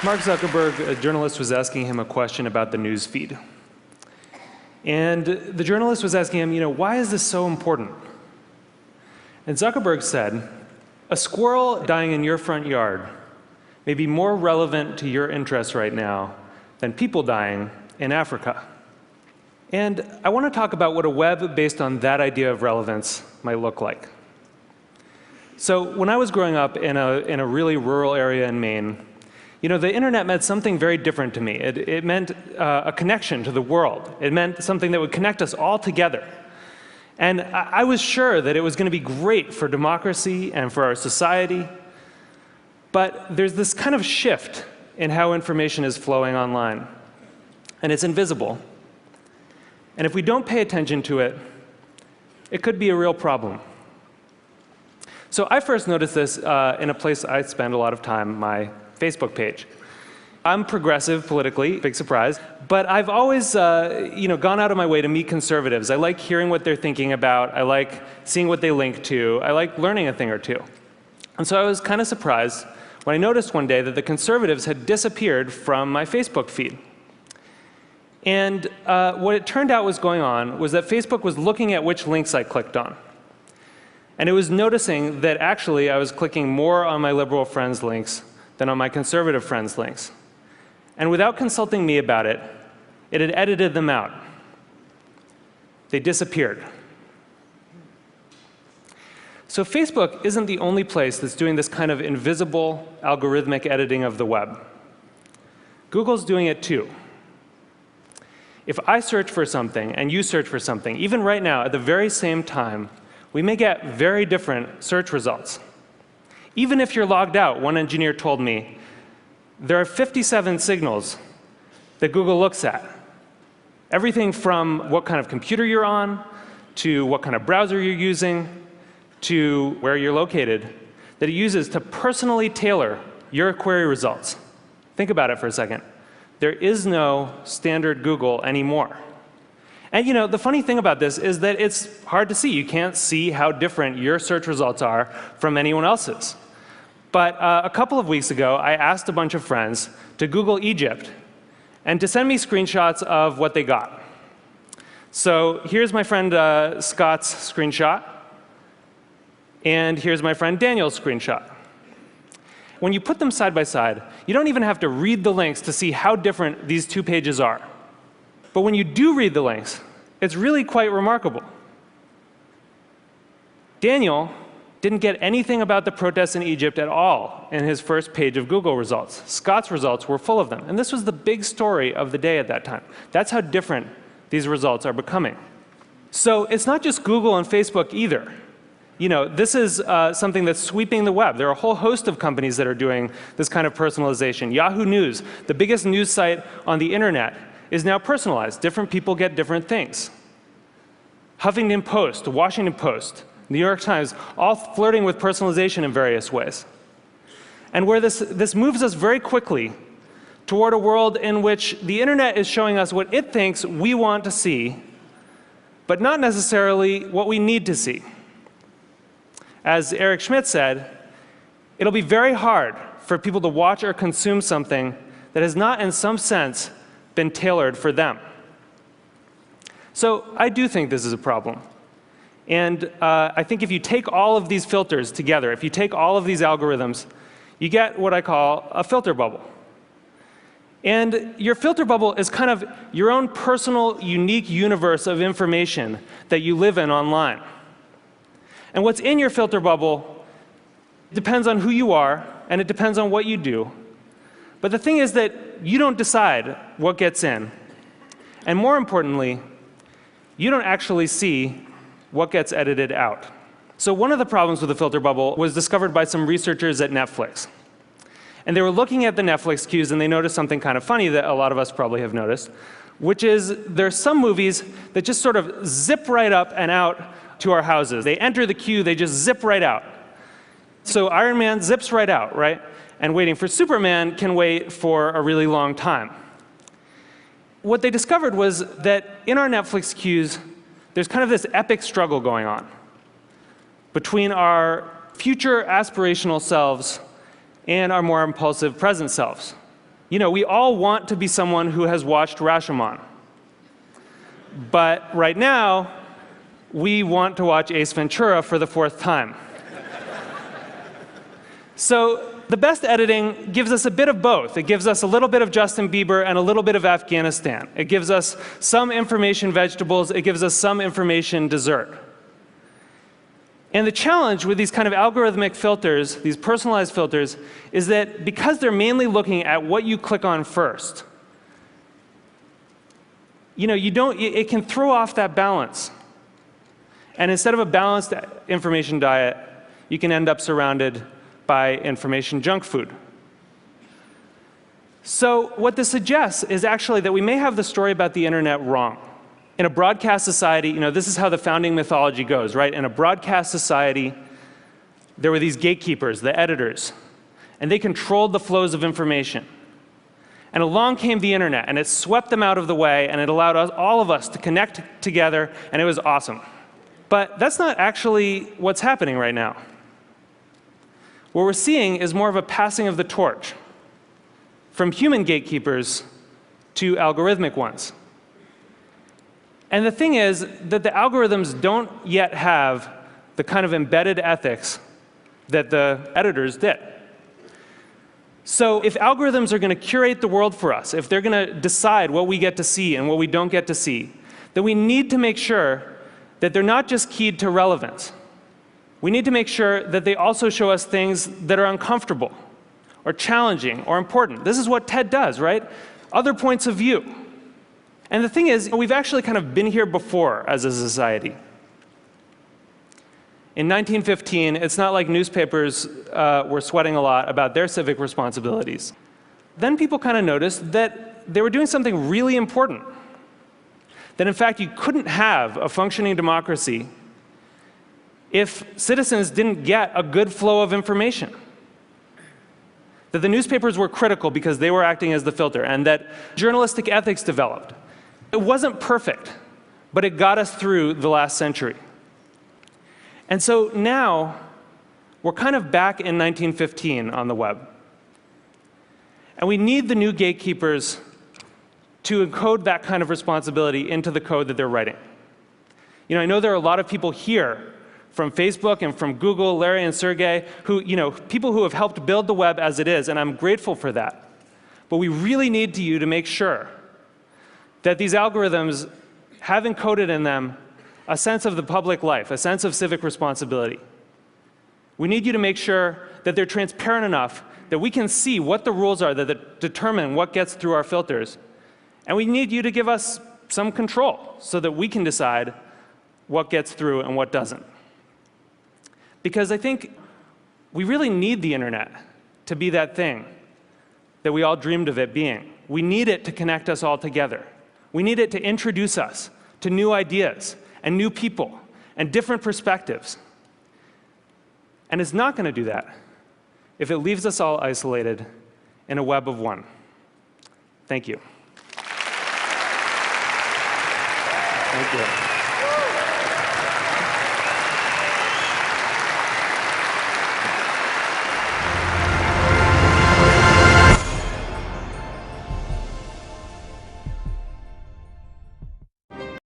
Mark Zuckerberg, a journalist, was asking him a question about the news feed. And the journalist was asking him, why is this so important? And Zuckerberg said, a squirrel dying in your front yard may be more relevant to your interests right now than people dying in Africa. And I want to talk about what a web based on that idea of relevance might look like. So when I was growing up in a really rural area in Maine, the internet meant something very different to me. It meant a connection to the world. It meant something that would connect us all together. And I was sure that it was going to be great for democracy and for our society. But there's this kind of shift in how information is flowing online. And it's invisible. And if we don't pay attention to it, it could be a real problem. So I first noticed this in a place I spend a lot of time, my Facebook page. I'm progressive politically, big surprise, but I've always gone out of my way to meet conservatives. I like hearing what they're thinking about. I like seeing what they link to. I like learning a thing or two. And so I was kind of surprised when I noticed one day that the conservatives had disappeared from my Facebook feed. And what it turned out was going on was that Facebook was looking at which links I clicked on. And it was noticing that actually I was clicking more on my liberal friends' links than on my conservative friends' links. And without consulting me about it, it had edited them out. They disappeared. So Facebook isn't the only place that's doing this kind of invisible algorithmic editing of the web. Google's doing it too. If I search for something and you search for something, even right now at the very same time, we may get very different search results. Even if you're logged out, one engineer told me, there are 57 signals that Google looks at. Everything from what kind of computer you're on, to what kind of browser you're using, to where you're located, that it uses to personally tailor your query results. Think about it for a second. There is no standard Google anymore. And the funny thing about this is that it's hard to see. You can't see how different your search results are from anyone else's. But a couple of weeks ago, I asked a bunch of friends to Google Egypt and to send me screenshots of what they got. So here's my friend Scott's screenshot. And here's my friend Daniel's screenshot. When you put them side by side, you don't even have to read the links to see how different these two pages are. But when you do read the links, it's really quite remarkable. Daniel didn't get anything about the protests in Egypt at all in his first page of Google results. Scott's results were full of them. And this was the big story of the day at that time. That's how different these results are becoming. So it's not just Google and Facebook either. This is something that's sweeping the web. There are a whole host of companies that are doing this kind of personalization. Yahoo News, the biggest news site on the internet, is now personalized. Different people get different things. Huffington Post, Washington Post, New York Times, all flirting with personalization in various ways. And where this moves us very quickly toward a world in which the internet is showing us what it thinks we want to see, but not necessarily what we need to see. As Eric Schmidt said, it'll be very hard for people to watch or consume something that has not, in some sense, been tailored for them. So I do think this is a problem. And I think if you take all of these filters together, if you take all of these algorithms, you get what I call a filter bubble. And your filter bubble is kind of your own personal, unique universe of information that you live in online. And what's in your filter bubble depends on who you are, and it depends on what you do. But the thing is that you don't decide what gets in. And more importantly, you don't actually see what gets edited out. So one of the problems with the filter bubble was discovered by some researchers at Netflix. And they were looking at the Netflix queues, and they noticed something kind of funny that a lot of us probably have noticed, which is there's some movies that just sort of zip right up and out to our houses. They enter the queue, they just zip right out. So Iron Man zips right out, right? and waiting for Superman can wait for a really long time. What they discovered was that in our Netflix queues, there's kind of this epic struggle going on between our future aspirational selves and our more impulsive present selves. You know, we all want to be someone who has watched Rashomon. But right now, we want to watch Ace Ventura for the 4th time. So the best editing gives us a bit of both. It gives us a little bit of Justin Bieber and a little bit of Afghanistan. It gives us some information vegetables. It gives us some information dessert. And the challenge with these kind of algorithmic filters, these personalized filters, is that because they're mainly looking at what you click on first, you know, it can throw off that balance. And instead of a balanced information diet, you can end up surrounded by information junk food. So what this suggests is actually that we may have the story about the internet wrong. In a broadcast society, you know, this is how the founding mythology goes, right? In a broadcast society, there were these gatekeepers, the editors, and they controlled the flows of information. And along came the internet, and it swept them out of the way, and it allowed all of us to connect together, and it was awesome. But that's not actually what's happening right now. What we're seeing is more of a passing of the torch from human gatekeepers to algorithmic ones. And the thing is that the algorithms don't yet have the kind of embedded ethics that the editors did. So if algorithms are going to curate the world for us, if they're going to decide what we get to see and what we don't get to see, then we need to make sure that they're not just keyed to relevance. We need to make sure that they also show us things that are uncomfortable or challenging or important. This is what TED does, right? Other points of view. And the thing is, we've actually kind of been here before as a society. In 1915, it's not like newspapers were sweating a lot about their civic responsibilities. Then people kind of noticed that they were doing something really important. That in fact, you couldn't have a functioning democracy if citizens didn't get a good flow of information. That the newspapers were critical because they were acting as the filter, and that journalistic ethics developed. It wasn't perfect, but it got us through the last century. And so now, we're kind of back in 1915 on the web. And we need the new gatekeepers to encode that kind of responsibility into the code that they're writing. You know, I know there are a lot of people here from Facebook and from Google, Larry and Sergey, who, you know, people who have helped build the web as it is, and I'm grateful for that. But we really need you to make sure that these algorithms have encoded in them a sense of the public life, a sense of civic responsibility. We need you to make sure that they're transparent enough that we can see what the rules are that determine what gets through our filters. And we need you to give us some control so that we can decide what gets through and what doesn't. Because I think we really need the internet to be that thing that we all dreamed of it being. We need it to connect us all together. We need it to introduce us to new ideas and new people and different perspectives. And it's not going to do that if it leaves us all isolated in a web of one. Thank you. Thank you.